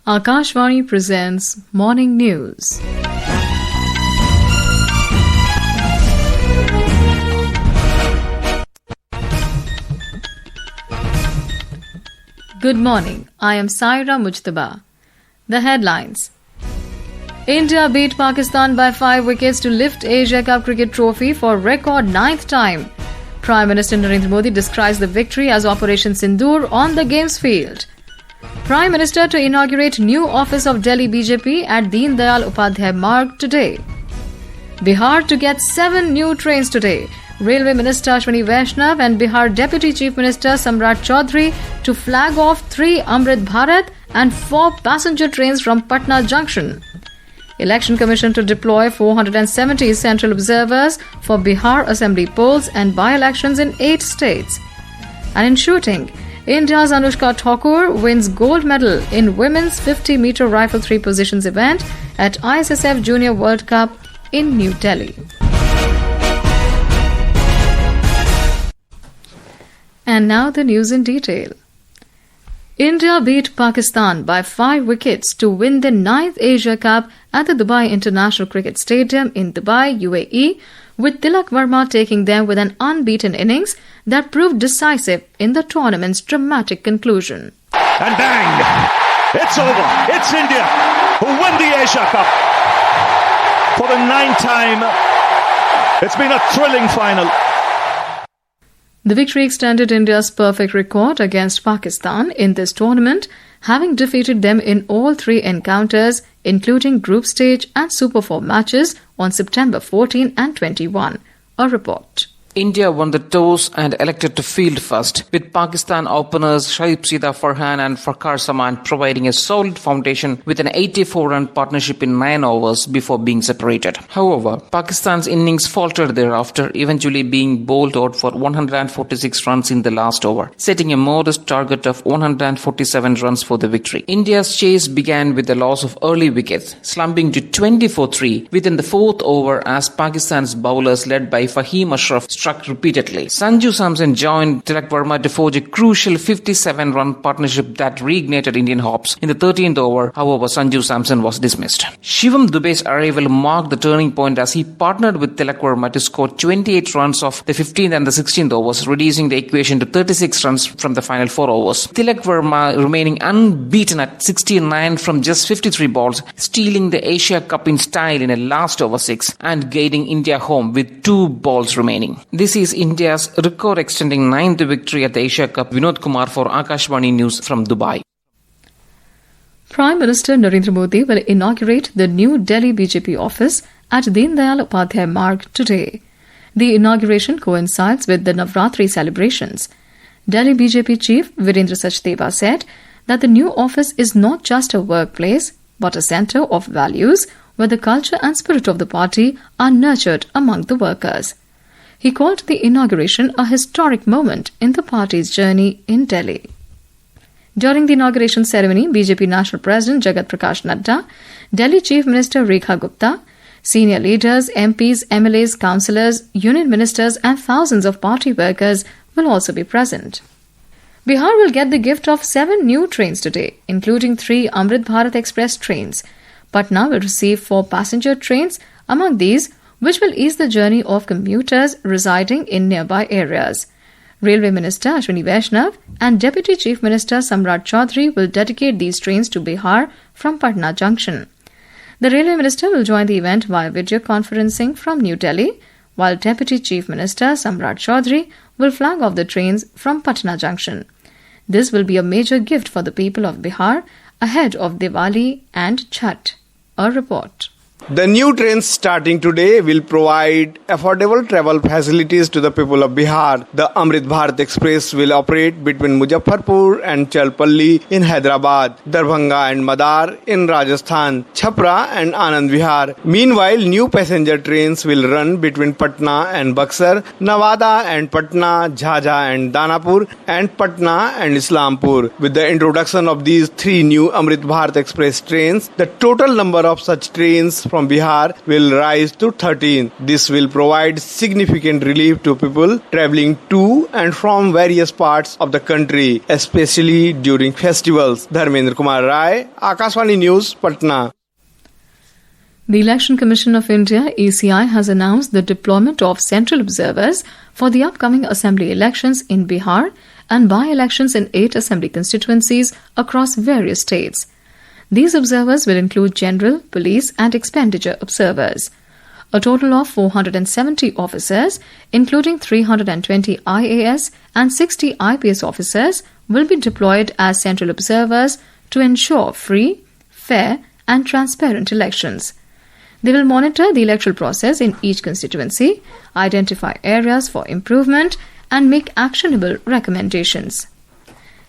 Akashvani presents Morning News. Good morning. I am Saira Mujtaba. The headlines. India beat Pakistan by 5 wickets to lift Asia Cup cricket trophy for record 9th time. Prime Minister Narendra Modi describes the victory as Operation Sindoor on the games field. Prime Minister to inaugurate new office of Delhi BJP at Deen Dayal Upadhyay Marg today. Bihar to get 7 new trains today. Railway Minister Ashwini Vaishnaw and Bihar Deputy Chief Minister Samrat Choudhary to flag off 3 Amrit Bharat and 4 passenger trains from Patna Junction. Election Commission to deploy 470 central observers for Bihar Assembly polls and by-elections in 8 states. And in shooting, India's Anushka Thokur wins gold medal in women's 50-meter rifle 3 positions event at ISSF Junior World Cup in New Delhi. And now the news in detail. India beat Pakistan by 5 wickets to win the 9th Asia Cup at the Dubai International Cricket Stadium in Dubai, UAE, with Tilak Verma taking them with an unbeaten innings that proved decisive in the tournament's dramatic conclusion. And bang! It's over. It's India who win the Asia Cup for the 9th time. It's been a thrilling final. The victory extended India's perfect record against Pakistan in this tournament, having defeated them in all 3 encounters, including group stage and Super 4 matches on September 14 and 21. A report. India won the toss and elected to field first, with Pakistan openers Shahib Sida Farhan and Fakhar Zaman providing a solid foundation with an 84-run partnership in 9 overs before being separated. However, Pakistan's innings faltered thereafter, eventually being bowled out for 146 runs in the last over, setting a modest target of 147 runs for the victory. India's chase began with the loss of early wickets, slumping to 24-3 within the 4th over as Pakistan's bowlers led by Fahim Ashraf struck repeatedly. Sanju Samson joined Tilak Verma to forge a crucial 57-run partnership that reignited Indian hopes. In the 13th over, however, Sanju Samson was dismissed. Shivam Dubey's arrival marked the turning point as he partnered with Tilak Verma to score 28 runs off the 15th and the 16th overs, reducing the equation to 36 runs from the final 4 overs. Tilak Verma remaining unbeaten at 69 from just 53 balls, stealing the Asia Cup in style in a last over 6 and guiding India home with 2 balls remaining. This is India's record-extending 9th victory at the Asia Cup. Vinod Kumar for Akashvani News from Dubai. Prime Minister Narendra Modi will inaugurate the new Delhi BJP office at Deen Dayal Upadhyay Marg today. The inauguration coincides with the Navratri celebrations. Delhi BJP Chief Virendra Sachdeva said that the new office is not just a workplace but a centre of values where the culture and spirit of the party are nurtured among the workers. He called the inauguration a historic moment in the party's journey in Delhi. During the inauguration ceremony, BJP National President Jagat Prakash Nadda, Delhi Chief Minister Rekha Gupta, senior leaders, MPs, MLAs, councillors, union ministers and thousands of party workers will also be present. Bihar will get the gift of 7 new trains today, including 3 Amrit Bharat Express trains. Patna will receive 4 passenger trains, among these which will ease the journey of commuters residing in nearby areas. Railway Minister Ashwini Vaishnaw and Deputy Chief Minister Samrat Choudhary will dedicate these trains to Bihar from Patna Junction. The Railway Minister will join the event via video conferencing from New Delhi, while Deputy Chief Minister Samrat Choudhary will flag off the trains from Patna Junction. This will be a major gift for the people of Bihar ahead of Diwali and Chhath. A report. The new trains starting today will provide affordable travel facilities to the people of Bihar. The Amrit Bharat Express will operate between Muzaffarpur and Chalpalli in Hyderabad, Darbhanga and Madar in Rajasthan, Chhapra and Anand Vihar. Meanwhile, new passenger trains will run between Patna and Buxar, Nawada and Patna, Jhajja and Danapur, and Patna and Islampur. With the introduction of these 3 new Amrit Bharat Express trains, the total number of such trains from Bihar will rise to 13. This will provide significant relief to people traveling to and from various parts of the country, especially during festivals. Dharmendra Kumar Rai, Akashvani News, Patna. The Election Commission of India, ECI, has announced the deployment of central observers for the upcoming assembly elections in Bihar and by-elections in 8 assembly constituencies across various states. These observers will include general, police and expenditure observers. A total of 470 officers, including 320 IAS and 60 IPS officers, will be deployed as central observers to ensure free, fair and transparent elections. They will monitor the electoral process in each constituency, identify areas for improvement, and make actionable recommendations.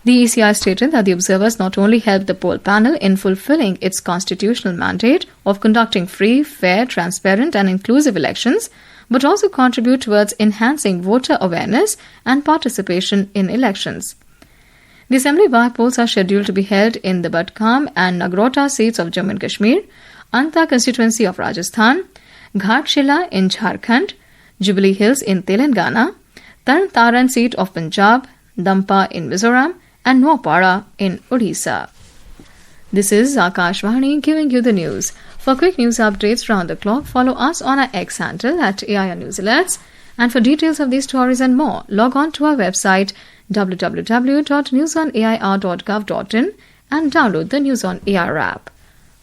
The ECI stated that the observers not only help the poll panel in fulfilling its constitutional mandate of conducting free, fair, transparent, and inclusive elections, but also contribute towards enhancing voter awareness and participation in elections. The assembly by-polls are scheduled to be held in the Badkham and Nagrota seats of Jammu and Kashmir, Anta constituency of Rajasthan, Ghatshila in Jharkhand, Jubilee Hills in Telangana, Tarn Taran seat of Punjab, Dampa in Mizoram, and Noapada in Odisha. This is Akashvani giving you the news. For quick news updates round the clock, follow us on our X handle at AIR News Alerts. And for details of these stories and more, log on to our website www.newsonair.gov.in and download the News on AIR app.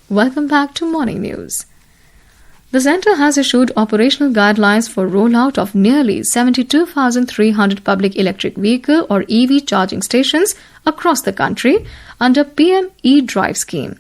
Welcome back to Morning News. The Centre has issued operational guidelines for rollout of nearly 72,300 public electric vehicle or EV charging stations across the country under PM E-Drive scheme.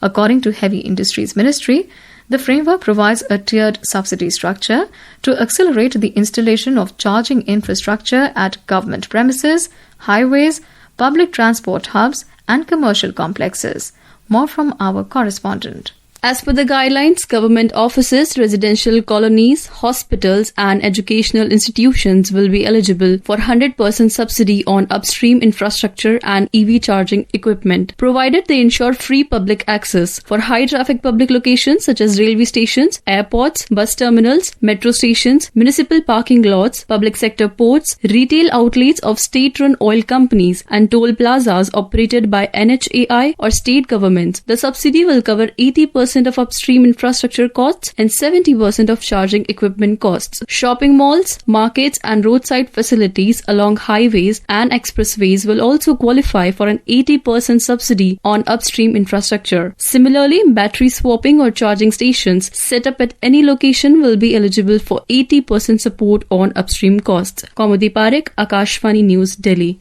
According to Heavy Industries Ministry, the framework provides a tiered subsidy structure to accelerate the installation of charging infrastructure at government premises, highways, public transport hubs and commercial complexes. More from our correspondent. As per the guidelines, government offices, residential colonies, hospitals and educational institutions will be eligible for 100% subsidy on upstream infrastructure and EV charging equipment, provided they ensure free public access for high-traffic public locations such as railway stations, airports, bus terminals, metro stations, municipal parking lots, public sector ports, retail outlets of state-run oil companies and toll plazas operated by NHAI or state governments. The subsidy will cover 80% of upstream infrastructure costs and 70% of charging equipment costs. Shopping malls, markets and roadside facilities along highways and expressways will also qualify for an 80% subsidy on upstream infrastructure. Similarly, battery swapping or charging stations set up at any location will be eligible for 80% support on upstream costs. Kaumudi Parekh, Akashvani News, Delhi.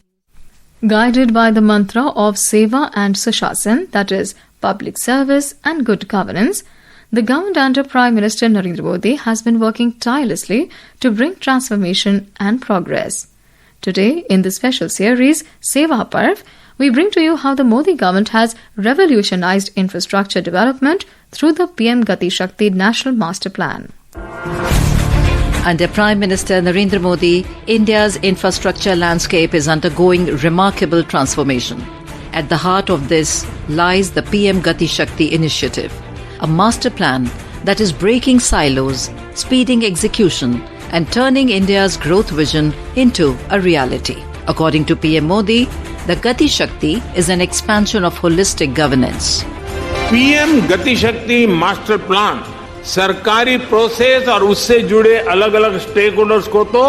Guided by the mantra of Seva and Sushasan, that is, public service and good governance, the government under Prime Minister Narendra Modi has been working tirelessly to bring transformation and progress. Today, in the special series Seva Parv, we bring to you how the Modi government has revolutionized infrastructure development through the PM Gati Shakti National Master Plan. Under Prime Minister Narendra Modi, India's infrastructure landscape is undergoing remarkable transformation. At the heart of this lies the PM Gati Shakti initiative, a master plan that is breaking silos, speeding execution, and turning India's growth vision into a reality. According to PM Modi, the Gati Shakti is an expansion of holistic governance. PM Gati Shakti master plan सरकारी process और उससे जुड़े अलग अलग stake holders को तो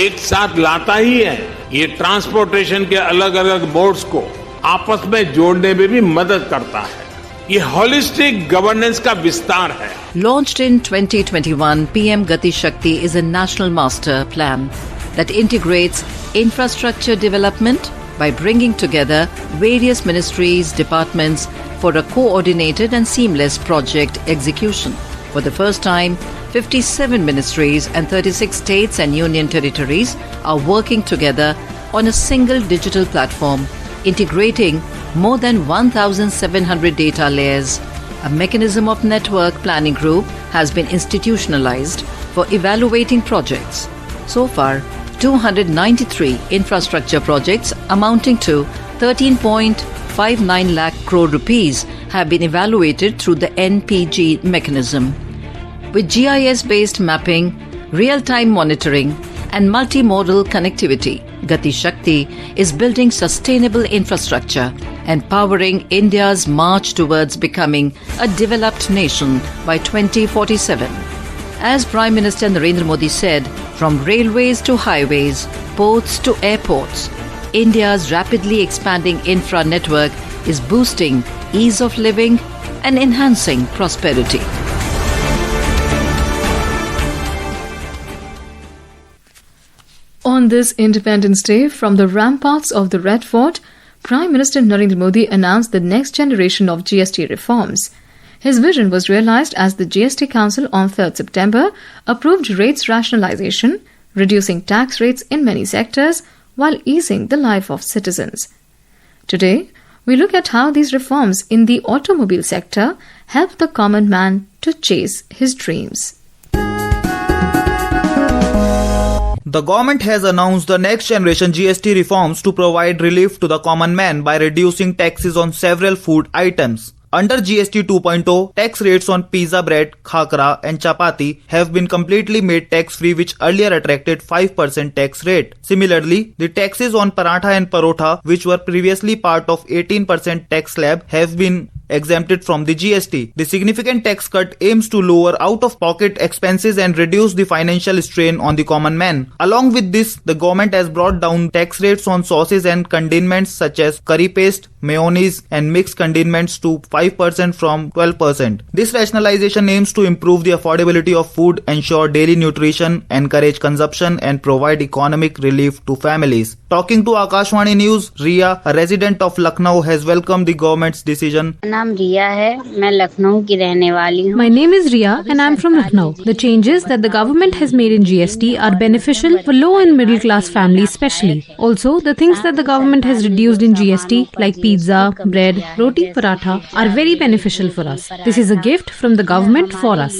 एक साथ लाता ही है. ये ट्रांसपोर्टेशन के अलग अलग बोर्ड्स को आपस में जोड़ने में भी मदद करता है. ये होलिस्टिक गवर्नेंस का विस्तार है. Launched in 2021, PM Gati Shakti is a national master plan that integrates infrastructure development by bringing together various ministries, departments for a coordinated and seamless project execution. For the first time, 57 ministries and 36 states and union territories are working together on a single digital platform, integrating more than 1,700 data layers. A mechanism of network planning group has been institutionalized for evaluating projects. So far, 293 infrastructure projects amounting to 13.59 lakh crore rupees have been evaluated through the NPG mechanism. With GIS-based mapping, real-time monitoring, and multimodal connectivity, Gati Shakti is building sustainable infrastructure, empowering India's march towards becoming a developed nation by 2047. As Prime Minister Narendra Modi said, from railways to highways, ports to airports, India's rapidly expanding infra network is boosting ease of living and enhancing prosperity. On this Independence Day, from the ramparts of the Red Fort, Prime Minister Narendra Modi announced the next generation of GST reforms. His vision was realized as the GST Council on 3rd September approved rates rationalization, reducing tax rates in many sectors while easing the life of citizens. Today, we look at how these reforms in the automobile sector help the common man to chase his dreams. The government has announced the next generation GST reforms to provide relief to the common man by reducing taxes on several food items. Under GST 2.0, tax rates on pizza bread, khakra and chapati have been completely made tax-free, which earlier attracted 5% tax rate. Similarly, the taxes on paratha and parotha, which were previously part of 18% tax slab, have been exempted from the GST. The significant tax cut aims to lower out-of-pocket expenses and reduce the financial strain on the common man. Along with this, the government has brought down tax rates on sauces and condiments such as curry paste, mayonnaise and mixed condiments to 5% from 12%. This rationalization aims to improve the affordability of food, ensure daily nutrition, encourage consumption and provide economic relief to families. Talking to Akashwani News, Riya, a resident of Lucknow, has welcomed the government's decision. My name is Riya and I am from Lucknow. The changes that the government has made in GST are beneficial for low and middle class families especially. Also, the things that the government has reduced in GST like pizza, bread, roti, paratha are very beneficial for us. This is a gift from the government for us.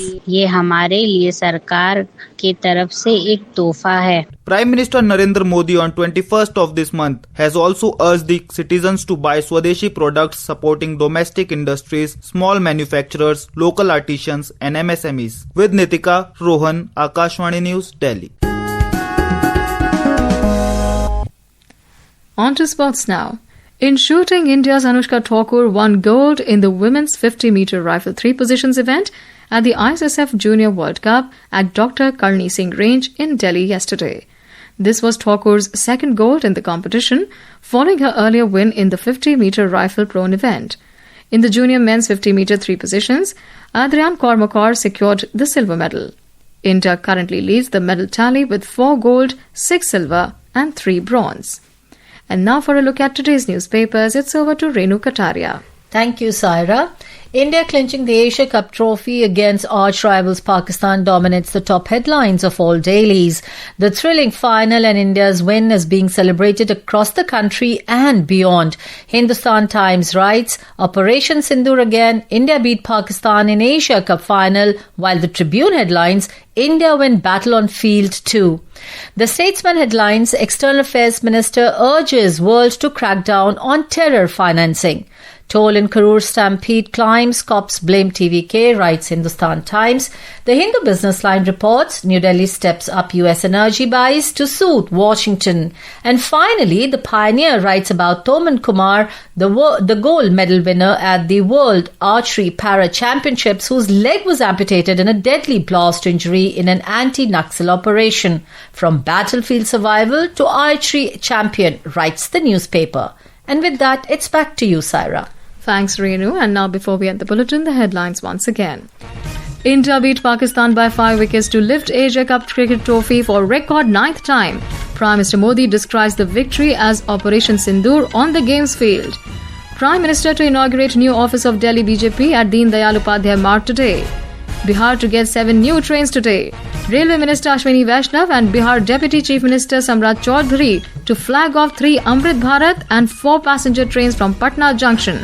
Prime Minister Narendra Modi on 21st of this month has also urged the citizens to buy Swadeshi products supporting domestic industries, small manufacturers, local artisans and MSMEs. With Nitika, Rohan, Akashwani News, Delhi. On to sports now. In shooting, India's Anushka Thokur won gold in the women's 50-meter rifle 3 positions event at the ISSF Junior World Cup at Dr. Karni Singh Range in Delhi yesterday. This was Thokur's second gold in the competition, following her earlier win in the 50-meter rifle prone event. In the junior men's 50-meter 3 positions, Adrian Kormakor secured the silver medal. India currently leads the medal tally with 4 gold, 6 silver and 3 bronze. And now for a look at today's newspapers, it's over to Renu Kataria. Thank you, Saira. India clinching the Asia Cup trophy against arch rivals Pakistan dominates the top headlines of all dailies. The thrilling final and India's win is being celebrated across the country and beyond. Hindustan Times writes, Operation Sindoor again, India beat Pakistan in Asia Cup final, while the Tribune headlines, India win battle on field 2. The Statesman headlines, External Affairs Minister urges world to crack down on terror financing. Toll in Karur stampede climbs, cops blame TVK, writes Hindustan Times. The Hindu Business Line reports New Delhi steps up US energy buys to soothe Washington. And finally, The Pioneer writes about Toman Kumar, the gold medal winner at the World Archery Para Championships, whose leg was amputated in a deadly blast injury in an anti-Naxal operation. From battlefield survival to archery champion, writes the newspaper. And with that, it's back to you, Saira. Thanks, Renu. And now before we end the bulletin, the headlines once again. India beat Pakistan by 5 wickets to lift Asia Cup cricket trophy for record 9th time. Prime Minister Modi describes the victory as Operation Sindoor on the games field. Prime Minister to inaugurate new office of Delhi BJP at Deen Dayal Upadhyay Marg today. Bihar to get 7 new trains today. Railway Minister Ashwini Vaishnaw and Bihar Deputy Chief Minister Samrat Choudhary to flag off 3 Amrit Bharat and 4 passenger trains from Patna Junction.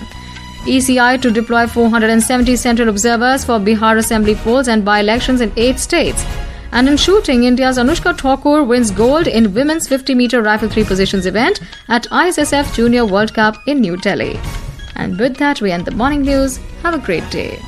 ECI to deploy 470 central observers for Bihar assembly polls and by-elections in 8 states. And in shooting, India's Anushka Thokur wins gold in women's 50-meter rifle 3 positions event at ISSF Junior World Cup in New Delhi. And with that, we end the morning news. Have a great day.